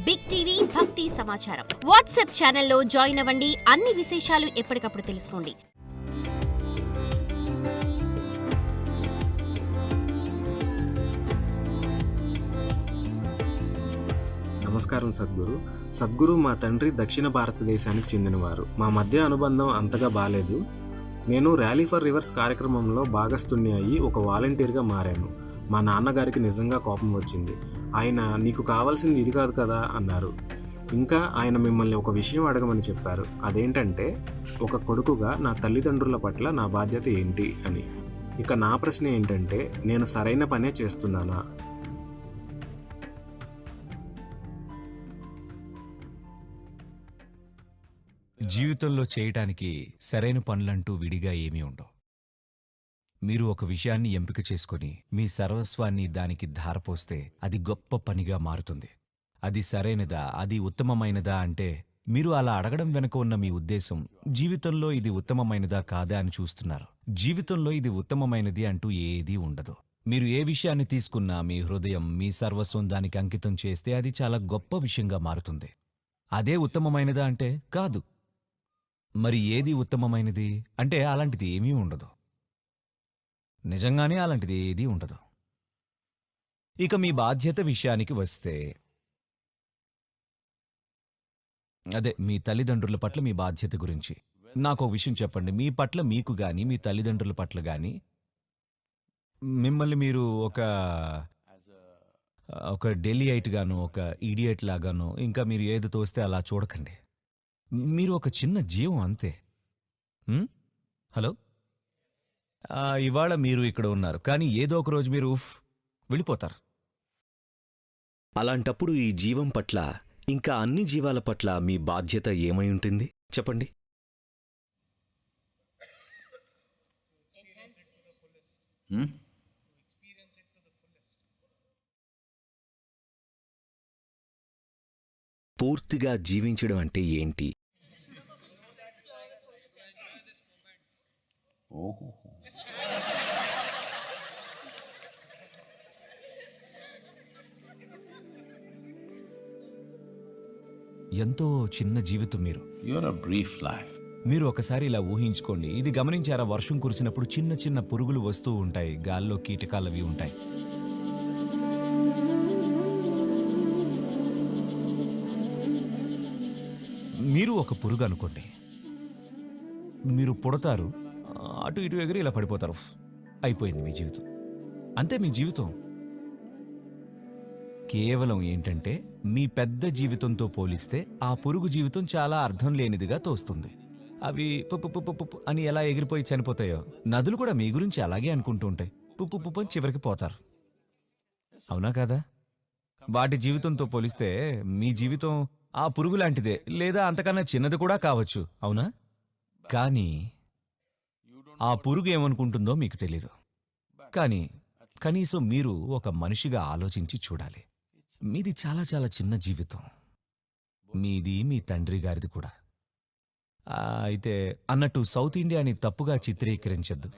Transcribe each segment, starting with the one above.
Big TV భక్తి సమాచారం WhatsApp ఛానల్లో జాయిన్ అవ్వండి. అన్ని విశేషాలు ఎప్పటికప్పుడు తెలుసుకోండి. నమస్కారం సద్గురు. సద్గురు మా తండ్రి దక్షిణ భారతదేశానికి చెందినవారు. మా మధ్య అనుబంధం అంతగా బాలేదు. నేను ర్యాలీ ఫర్ రివర్స్ కార్యక్రమంలో భాగస్థుణ్ణి అయ్యి ఒక వాలంటీర్గా మారాను. మా నాన్నగారికి నిజంగా కోపం వచ్చింది. ఆయన నీకు కావాల్సింది ఇది కాదు కదా అన్నారు. ఇంకా ఆయన మిమ్మల్ని ఒక విషయం అడగమని చెప్పారు. అదేంటంటే ఒక కొడుకుగా నా తల్లిదండ్రుల పట్ల నా బాధ్యత ఏంటి అని. ఇక నా ప్రశ్న ఏంటంటే నేను సరైన పనే చేస్తున్నానా? జీవితంలో చేయటానికి సరైన పనులంటూ విడిగా ఏమీ ఉండవు. మీరు ఒక విషయాన్ని ఎంపిక చేసుకొని మీ సర్వస్వాన్ని దానికి ధారపోస్తే అది గొప్ప పనిగా మారుతుంది. అది సరైనదా, అది ఉత్తమమైనదా అంటే మీరు అలా అడగడం వెనుక ఉన్న మీ ఉద్దేశం జీవితంలో ఇది ఉత్తమమైనదా కాదా అని చూస్తున్నారు. జీవితంలో ఇది ఉత్తమమైనది అంటూ ఏదీ ఉండదు. మీరు ఏ విషయాన్ని తీసుకున్నా మీ హృదయం, మీ సర్వస్వం దానికి అంకితం చేస్తే అది చాలా గొప్ప విషయంగా మారుతుంది. అదే ఉత్తమమైనదా అంటే కాదు. మరి ఏది ఉత్తమమైనది అంటే అలాంటిది ఏమీ ఉండదు. నిజంగానే అలాంటిది ఏదీ ఉండదు. ఇక మీ బాధ్యత విషయానికి వస్తే, అదే మీ తల్లిదండ్రుల పట్ల మీ బాధ్యత గురించి నాకు ఒక విషయం చెప్పండి. మీ పట్ల మీకు గాని, మీ తల్లిదండ్రుల పట్ల గాని మిమ్మల్ని మీరు ఒక డెలియైట్ గాను, ఒక ఈడియట్ లాగాను, ఇంకా మీరు ఏది తోస్తే అలా చూడకండి. మీరు ఒక చిన్న జీవం అంతే. హలో, ఇవాళ మీరు ఇక్కడ ఉన్నారు, కానీ ఏదో ఒక రోజు మీరు వెళ్ళిపోతారు. అలాంటప్పుడు ఈ జీవం పట్ల, ఇంకా అన్ని జీవాల పట్ల మీ బాధ్యత ఏమై ఉంటుంది చెప్పండి. పూర్తిగా జీవించడం అంటే ఏంటి? ఎంతో చిన్న జీవితం మీరు. మీరు ఒకసారి ఇలా ఊహించుకోండి. ఇది గమనించారా? వర్షం కురిసినప్పుడు చిన్న చిన్న పురుగులు వస్తూ ఉంటాయి, గాల్లో కీటకాలవి ఉంటాయి. మీరు ఒక పురుగు అనుకోండి. మీరు పుడతారు, అటు ఇటు ఎగిరి ఇలా పడిపోతారు. అయిపోయింది మీ జీవితం. అంతే మీ జీవితం. కేవలం ఏంటంటే మీ పెద్ద జీవితంతో పోలిస్తే ఆ పురుగు జీవితం చాలా అర్థం లేనిదిగా తోస్తుంది. అవి పుప్పు అని ఎలా ఎగిరిపోయి చనిపోతాయో, నదులు కూడా మీ గురించి అలాగే అనుకుంటూ ఉంటాయి. పుప్పు అని చివరికి పోతారు. అవునా కాదా? వాటి జీవితంతో పోలిస్తే మీ జీవితం ఆ పురుగు లాంటిదే, లేదా అంతకన్నా చిన్నది కూడా కావచ్చు. అవునా? కానీ ఆ పురుగు ఏమనుకుంటుందో మీకు తెలీదు. కానీ కనీసం మీరు ఒక మనిషిగా ఆలోచించి చూడాలి. మీది చాలా చాలా చిన్న జీవితం. మీది, మీ తండ్రి గారిది కూడా. అయితే అన్నట్టు సౌత్ ఇండియాని తప్పుగా చిత్రీకరించద్దు,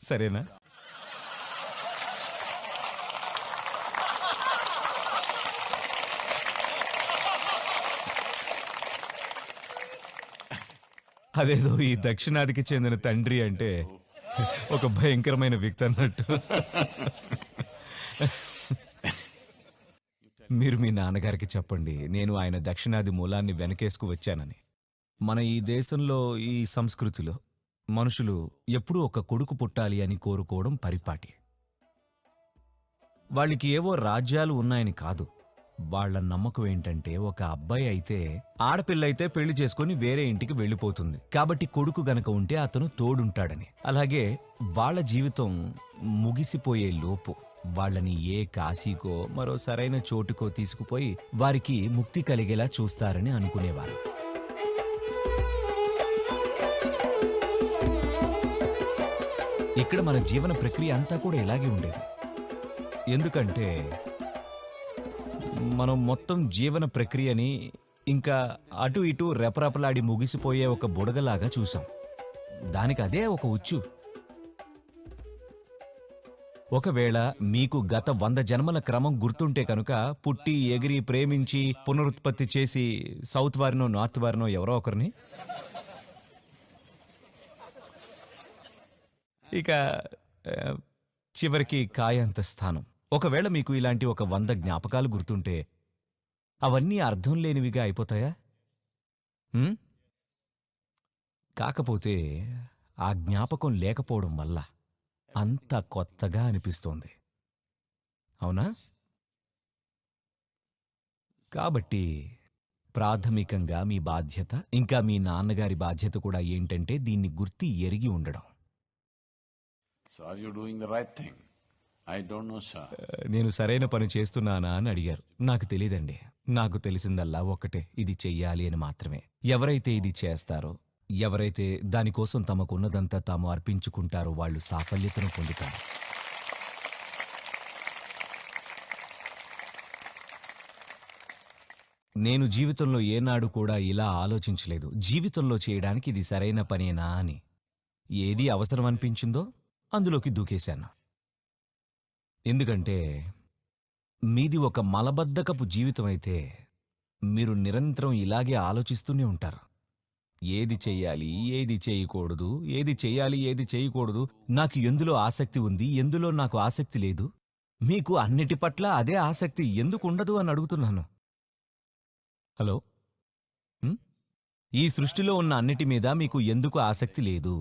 సరేనా? అదేదో ఈ దక్షిణాదికి చెందిన తండ్రి అంటే ఒక భయంకరమైన వ్యక్తి అన్నట్టు. మీరు మీ నాన్నగారికి చెప్పండి, నేను ఆయన దక్షిణాది మూలాన్ని వెనకేసుకు వచ్చానని. మన ఈ దేశంలో, ఈ సంస్కృతిలో మనుషులు ఎప్పుడూ ఒక కొడుకు పుట్టాలి అని కోరుకోవడం పరిపాటి. వాళ్ళకి ఏవో రాజ్యాలు ఉన్నాయని కాదు. వాళ్ల నమ్మకం ఏంటంటే ఒక అబ్బాయి అయితే, ఆడపిల్లయితే పెళ్లి చేసుకుని వేరే ఇంటికి వెళ్ళిపోతుంది కాబట్టి కొడుకు గనక ఉంటే అతను తోడుంటాడని. అలాగే వాళ్ల జీవితం ముగిసిపోయే లోపు వాళ్ళని ఏ కాశీకో మరో సరైన చోటుకో తీసుకుపోయి వారికి ముక్తి కలిగేలా చూస్తారని అనుకునేవారు. ఇక్కడ మన జీవన ప్రక్రియ అంతా కూడా ఇలాగే ఉండేది. ఎందుకంటే మనం మొత్తం జీవన ప్రక్రియని ఇంకా అటు ఇటు రెపరెపలాడి ముగిసిపోయే ఒక బుడగలాగా చూసాం. దానికి అదే ఒక ఉచ్చు. ఒకవేళ మీకు గత 100 జన్మల క్రమం గుర్తుంటే కనుక పుట్టి ఎగిరి ప్రేమించి పునరుత్పత్తి చేసి సౌత్ వారినో నార్త్ వారినో ఎవరో ఒకరిని ఇక ఆ, చివరికి కాయంత స్థానం. ఒకవేళ మీకు ఇలాంటి ఒక 100 జ్ఞాపకాలు గుర్తుంటే అవన్నీ అర్థం లేనివిగా అయిపోతాయా? హ్మ్? కాకపోతే ఆ జ్ఞాపకం లేకపోవడం వల్ల అంత కొత్తగా అనిపిస్తోంది, అవునా? కాబట్టి ప్రాథమికంగా మీ బాధ్యత, ఇంకా మీ నాన్నగారి బాధ్యత కూడా ఏంటంటే దీన్ని గుర్తి ఎరిగి ఉండడం. So are you doing the right thing? I don't know, sir. నేను సరైన పని చేస్తున్నానా అని అడిగారు. నాకు తెలీదండి. నాకు తెలిసిందల్లా ఒక్కటే, ఇది చెయ్యాలి అని మాత్రమే. ఎవరైతే ఇది చేస్తారో, ఎవరైతే దానికోసం తమకున్నదంతా తాము అర్పించుకుంటారో వాళ్ళు సాఫల్యతను పొందుతారు. నేను జీవితంలో ఏనాడు కూడా ఇలా ఆలోచించలేదు, జీవితంలో చేయడానికి ఇది సరైన పనేనా అని. ఏది అవసరం అనిపించిందో అందులోకి దూకేశాను. ఎందుకంటే మీది ఒక మలబద్ధకపు జీవితం అయితే మీరు నిరంతరం ఇలాగే ఆలోచిస్తూనే ఉంటారు. ఏది చెయ్యాలి, ఏది చేయకూడదు, ఏది చెయ్యాలి, ఏది చేయకూడదు, నాకు ఎందులో ఆసక్తి ఉంది, ఎందులో నాకు ఆసక్తి లేదు. మీకు అన్నిటి పట్ల అదే ఆసక్తి ఎందుకు ఉండదు అని అడుగుతున్నాను. హలో, ఈ సృష్టిలో ఉన్న అన్నిటి మీద మీకు ఎందుకు ఆసక్తి లేదు?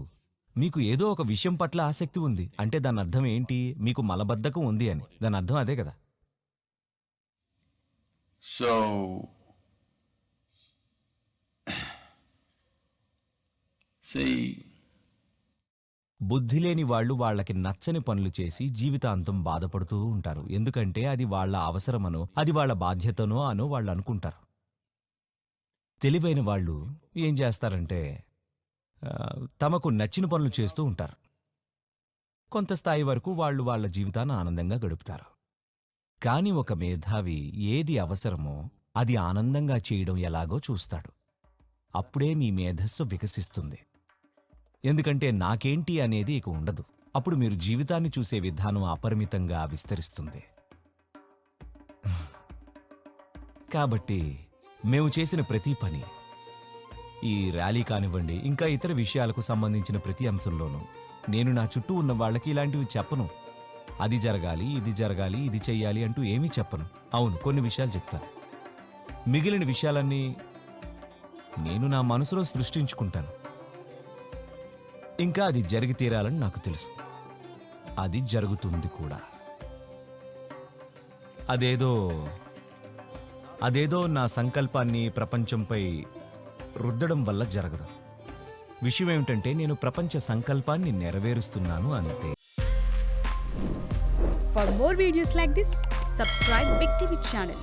మీకు ఏదో ఒక విషయం పట్ల ఆసక్తి ఉంది అంటే దాని అర్థం ఏంటి? మీకు మలబద్ధకం ఉంది అని. దాని అర్థం అదే కదా. So, see, బుద్ధి లేని వాళ్ళు వాళ్ళకి నచ్చని పనులు చేసి జీవితాంతం బాధపడుతూ ఉంటారు. ఎందుకంటే అది వాళ్ళ అవసరమనో, అది వాళ్ళ బాధ్యతనో అనో వాళ్ళు అనుకుంటారు. తెలివైన వాళ్ళు ఏం చేస్తారంటే తమకు నచ్చిన పనులు చేస్తూ ఉంటారు. కొంత స్థాయి వరకు వాళ్ళు వాళ్ళ జీవితాన్ని ఆనందంగా గడుపుతారు. కాని ఒక మేధావి ఏది అవసరమో అది ఆనందంగా చేయడం ఎలాగో చూస్తాడు. అప్పుడే మీ మేధస్సు వికసిస్తుంది. ఎందుకంటే నాకేంటి అనేది ఇక ఉండదు. అప్పుడు మీరు జీవితాన్ని చూసే విధానం అపరిమితంగా విస్తరిస్తుంది. కాబట్టి మేము చేసిన ప్రతి పని, ఈ ర్యాలీ కానివ్వండి, ఇంకా ఇతర విషయాలకు సంబంధించిన ప్రతి అంశంలోనూ నేను నా చుట్టూ ఉన్న వాళ్ళకి ఇలాంటివి చెప్పను. అది జరగాలి, ఇది జరగాలి, ఇది చెయ్యాలి అంటూ ఏమీ చెప్పను. అవును, కొన్ని విషయాలు చెప్తాను. మిగిలిన విషయాలన్నీ నేను నా మనసులో సృష్టించుకుంటాను. ఇంకా అది జరిగి తీరాలని నాకు తెలుసు. అది జరుగుతుంది కూడా. అదేదో నా సంకల్పాన్ని ప్రపంచంపై రుద్దడం వల్ల జరగదు. విషయం ఏమిటంటే నేను ప్రపంచ సంకల్పాన్ని నెరవేరుస్తున్నాను అంతే. For more videos like this, subscribe Big TV channel.